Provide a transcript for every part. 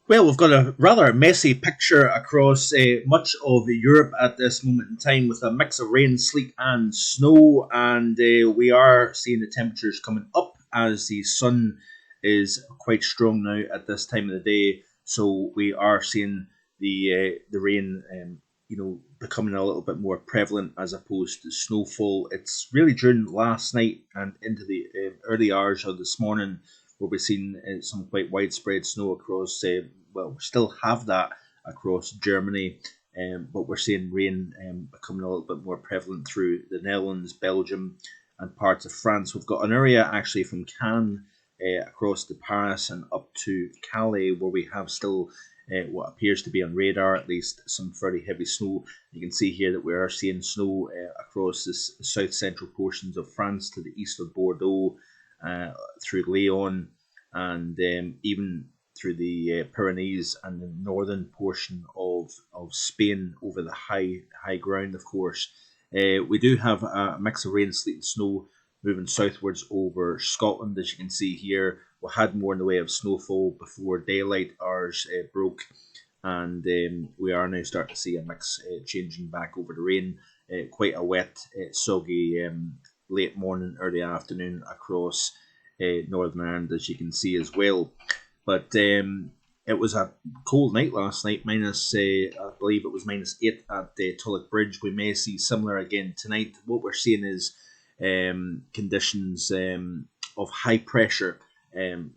Well, we've got a rather messy picture across much of Europe at this moment in time with a mix of rain, sleet, and snow. And we are seeing the temperatures coming up as the sun is quite strong now at this time of the day. So we are seeing the rain, becoming a little bit more prevalent as opposed to snowfall. It's really during last night and into the early hours of this morning where we've seen some quite widespread snow across. Well, we still have that across Germany, but we're seeing rain becoming a little bit more prevalent through the Netherlands, Belgium, and parts of France. We've got an area actually from Cannes across to Paris and up to Calais where we have still what appears to be on radar, at least some fairly heavy snow. You can see here that we are seeing snow across the south central portions of France to the east of Bordeaux, through Lyon, and even through the Pyrenees and the northern portion of Spain over the high ground, of course. We do have a mix of rain, sleet, and snow moving southwards over Scotland, as you can see here. We had more in the way of snowfall before daylight hours broke, and we are now starting to see a mix changing back over the rain. Quite a wet, soggy late morning, early afternoon across Northern Ireland, as you can see as well. But it was a cold night last night, I believe it was -8 at Tulloch Bridge. We may see similar again tonight. What we're seeing is conditions of high pressure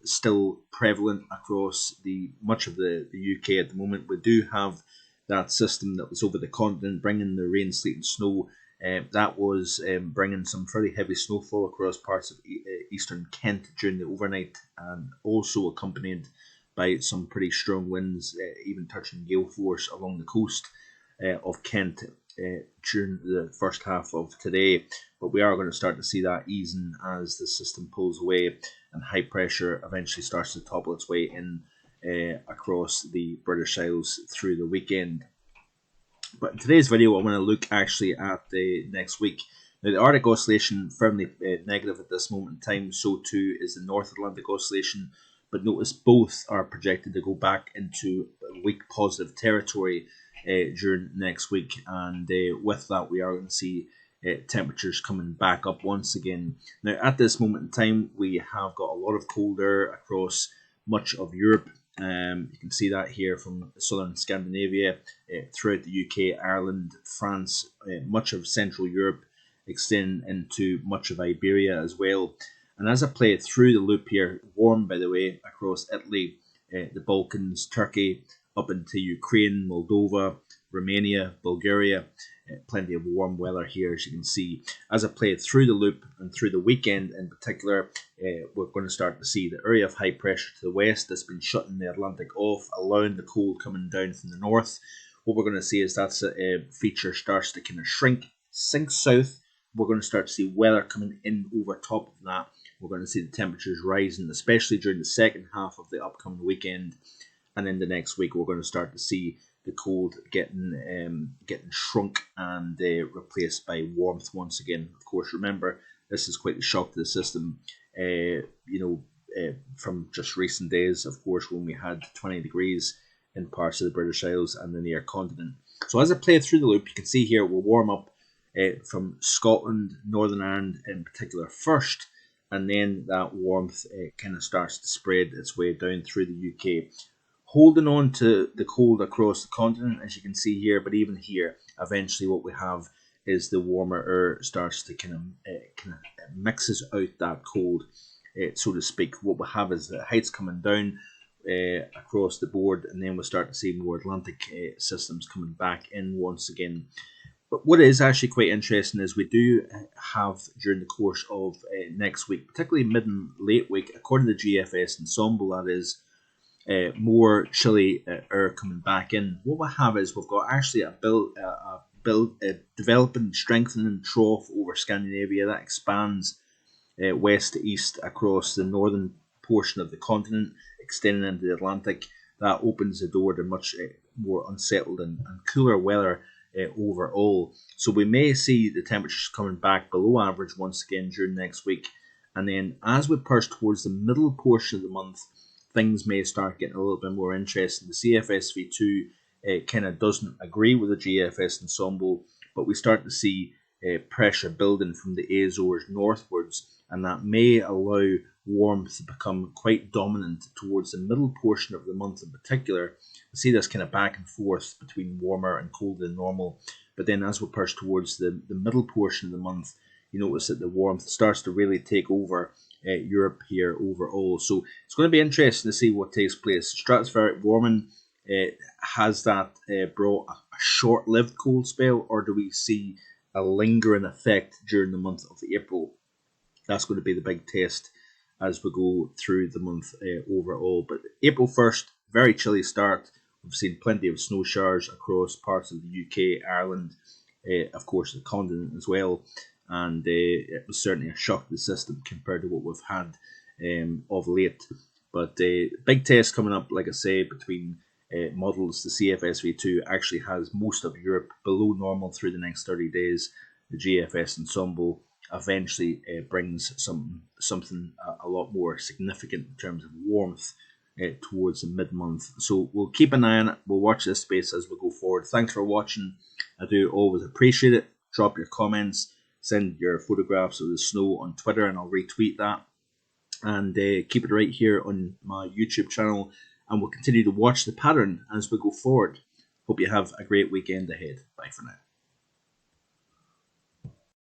still prevalent across the much of the UK at the moment. We do have that system that was over the continent bringing the rain, sleet, and snow. That was bringing some fairly heavy snowfall across parts of eastern Kent during the overnight, and also accompanied by some pretty strong winds, even touching gale force along the coast of Kent during the first half of today. But we are going to start to see that easing as the system pulls away and high pressure eventually starts to topple its way in across the British Isles through the weekend. But in today's video, I want to look actually at the next week. Now, the Arctic Oscillation firmly negative at this moment in time. So too is the North Atlantic Oscillation. But notice both are projected to go back into weak positive territory during next week. And with that, we are going to see temperatures coming back up once again. Now, at this moment in time, we have got a lot of cold air across much of Europe. You can see that here from southern Scandinavia, throughout the UK, Ireland, France, much of Central Europe, extending into much of Iberia as well. And as I play through the loop here, warm by the way, across Italy, the Balkans, Turkey, up into Ukraine, Moldova, Romania, Bulgaria, plenty of warm weather here, as you can see. As I play through the loop and through the weekend in particular, we're going to start to see the area of high pressure to the west that's been shutting the Atlantic off, allowing the cold coming down from the north. What we're going to see is that feature starts to kind of shrink, sink south. We're going to start to see weather coming in over top of that. We're going to see the temperatures rising, especially during the second half of the upcoming weekend. And then the next week, we're going to start to see the cold getting shrunk and replaced by warmth once again. Of course, remember, this is quite a shock to the system. From just recent days, of course, when we had 20 degrees in parts of the British Isles and the near continent. So as I play through the loop, you can see here we'll warm up from Scotland, Northern Ireland in particular first, and then that warmth kind of starts to spread its way down through the UK, holding on to the cold across the continent, as you can see here. But even here, eventually what we have is the warmer air starts to kind of mixes out that cold, so to speak. What we have is the heights coming down across the board, and then we'll start to see more Atlantic systems coming back in once again. But what is actually quite interesting is we do have, during the course of next week, particularly mid and late week, according to the GFS Ensemble, that is, more chilly air coming back in. What we have is we've got actually a developing, strengthening trough over Scandinavia that expands west to east across the northern portion of the continent, extending into the Atlantic. That opens the door to much more unsettled and cooler weather overall. So we may see the temperatures coming back below average once again during next week. And then as we push towards the middle portion of the month, things may start getting a little bit more interesting. The CFSV2 kind of doesn't agree with the GFS ensemble, but we start to see pressure building from the Azores northwards, and that may allow warmth to become quite dominant towards the middle portion of the month in particular. We see this kind of back and forth between warmer and colder than normal, but then as we push towards the middle portion of the month, you notice that the warmth starts to really take over Europe here overall. So it's going to be interesting to see what takes place. Stratospheric warming has that brought a short-lived cold spell, or do we see a lingering effect during the month of April? That's going to be the big test as we go through the month overall. But April 1st, very chilly start. We've seen plenty of snow showers across parts of the UK, Ireland, of course the continent as well. And it was certainly a shock to the system compared to what we've had of late. But big test coming up, like I say, between models. The CFSV2 actually has most of Europe below normal through the next 30 days. The GFS ensemble eventually brings something a lot more significant in terms of warmth towards the mid-month. So we'll keep an eye on it. We'll watch this space as we go forward. Thanks for watching. I do always appreciate it. Drop your comments. Send your photographs of the snow on Twitter and I'll retweet that. And keep it right here on my YouTube channel. And we'll continue to watch the pattern as we go forward. Hope you have a great weekend ahead. Bye for now.